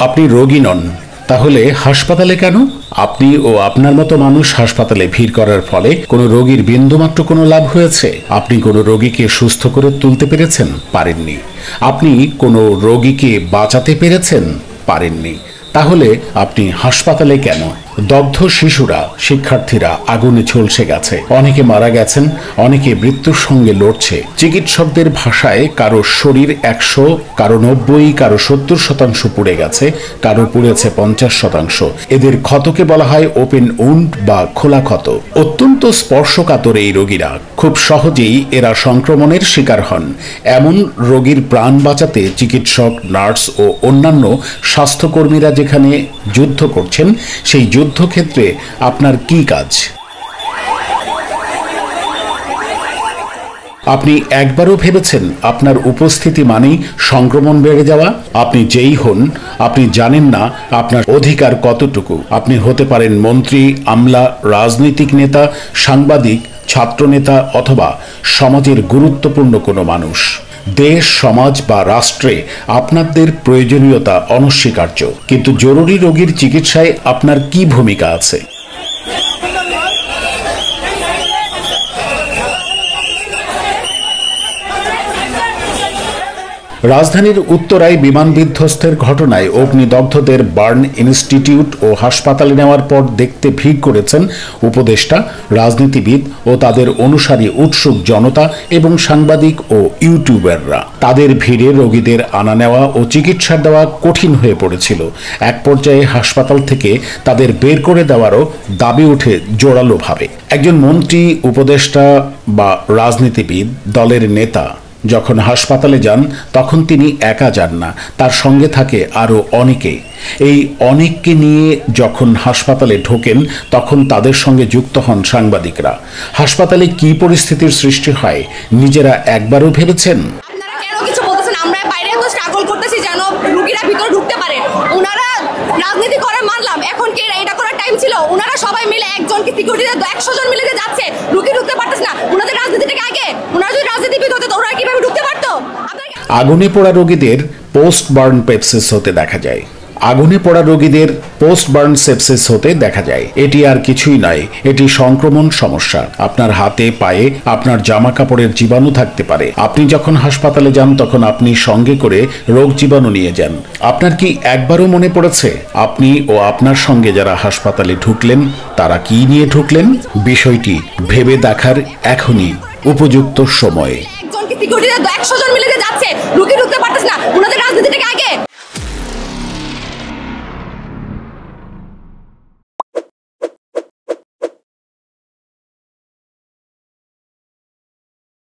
আপনি রোগী নন, তাহলে হাসপাতালে কেন? আপনি ও আপনার মতো মানুষ হাসপাতালে ভিড় করার ফলে কোনো রোগীর বিন্দুমাত্র কোনো লাভ হয়েছে? আপনি কোনো রোগীকে সুস্থ করে তুলতে পেরেছেন? পারেননি। আপনি কোনো রোগীকে বাঁচাতে পেরেছেন? পারেননি। তাহলে আপনি হাসপাতালে কেন? দগ্ধ শিশুরা, শিক্ষার্থীরা আগুনে ঝলসে গেছে, অনেকে মারা গেছেন, অনেকে মৃত্যুর সঙ্গে লড়ছে। চিকিৎসকদের ভাষায় কারো শরীর 100, কারো 90, কারো 70% পুড়ে গেছে, কারো পুড়েছে 50%। এদের ক্ষতকে বলা হয় ওপেন উন্ড বা খোলা ক্ষত। অত্যন্ত স্পর্শকাতর এই রোগীরা, খুব সহজেই এরা সংক্রমণের শিকার হন। এমন রোগীর প্রাণ বাঁচাতে চিকিৎসক, নার্স ও অন্যান্য স্বাস্থ্যকর্মীরা যেখানে যুদ্ধ করছেন, সেই যুদ্ধক্ষেত্রে আপনার কি কাজ? আপনি একবারও ভেবেছেন আপনার উপস্থিতি মানেই সংক্রমণ বেড়ে যাওয়া? আপনি যেই হন, আপনি জানেন না আপনার অধিকার কতটুকু। আপনি হতে পারেন মন্ত্রী, আমলা, রাজনৈতিক নেতা, সাংবাদিক, ছাত্রনেতা অথবা সমাজের গুরুত্বপূর্ণ কোনো মানুষ। দেশ, সমাজ বা রাষ্ট্রে আপনাদের প্রয়োজনীয়তা অনস্বীকার্য, কিন্তু জরুরি রোগীর চিকিৎসায় আপনার কি ভূমিকা আছে? রাজধানীর উত্তরায় বিমান বিধ্বস্তের ঘটনায় অগ্নিদগ্ধদের বার্ন ইনস্টিটিউট ও হাসপাতালে নেওয়ার পর দেখতে ভিড় করেছেন উপদেষ্টা, রাজনীতিবিদ ও তাদের অনুসারী উৎসুক জনতা এবং সাংবাদিক ও ইউটিউবাররা। তাদের ভিড়ে রোগীদের আনা নেওয়া ও চিকিৎসা দেওয়া কঠিন হয়ে পড়েছিল। এক পর্যায়ে হাসপাতাল থেকে তাদের বের করে দেওয়ারও দাবি ওঠে জোরালোভাবে। একজন মন্ত্রী, উপদেষ্টা বা রাজনীতিবিদ, দলের নেতা যখন হাসপাতালে যান তখন তিনি একা যান না, তার সঙ্গে থাকে আরও অনেকে। এই অনেককে নিয়ে যখন হাসপাতালে ঢোকেন তখন তাদের সঙ্গে যুক্ত হন সাংবাদিকরা। হাসপাতালে কি পরিস্থিতির সৃষ্টি হয় নিজেরা একবারও ভেবেছেন? রাজনীতি করে মানলাম, এখন কি এটা করার টাইম ছিল? ওনারা সবাই মিলে একজনকে সিকিউরিটি 100 জন মিলে যাচ্ছে, রুগী ঢুকতে পারতেছ না। ওনাদের রাজনীতিটাকে আগে, ওনারা যদি রাজনীতিবিদ হতো ওনারা কিভাবে ঢুকতে পারতো? আগুনে পোড়া রোগীদের পোস্ট বার্ন পেপসিস হতে দেখা যায়। আগুনে পোড়া রোগীদের পোস্ট বার্ন সেপসিস হতে দেখা যায়। এটি আর কিছুই নয়, এটি সংক্রমণ সমস্যা। আপনার হাতে, পায়ে, আপনার জামা কাপড়ের জীবাণু থাকতে পারে। আপনি যখন হাসপাতালে যান তখন আপনি সঙ্গে করে রোগ জীবাণু নিয়ে যান। আপনার কি একবারও মনে পড়েছে আপনি ও আপনার সঙ্গে যারা হাসপাতালে ঢুকলেন তারা কি নিয়ে ঢুকলেন? বিষয়টি ভেবে দেখার এখনই উপযুক্ত সময়। 100 জন মিলে যাচ্ছে, রুগী ঢুকতে পারতেছ না।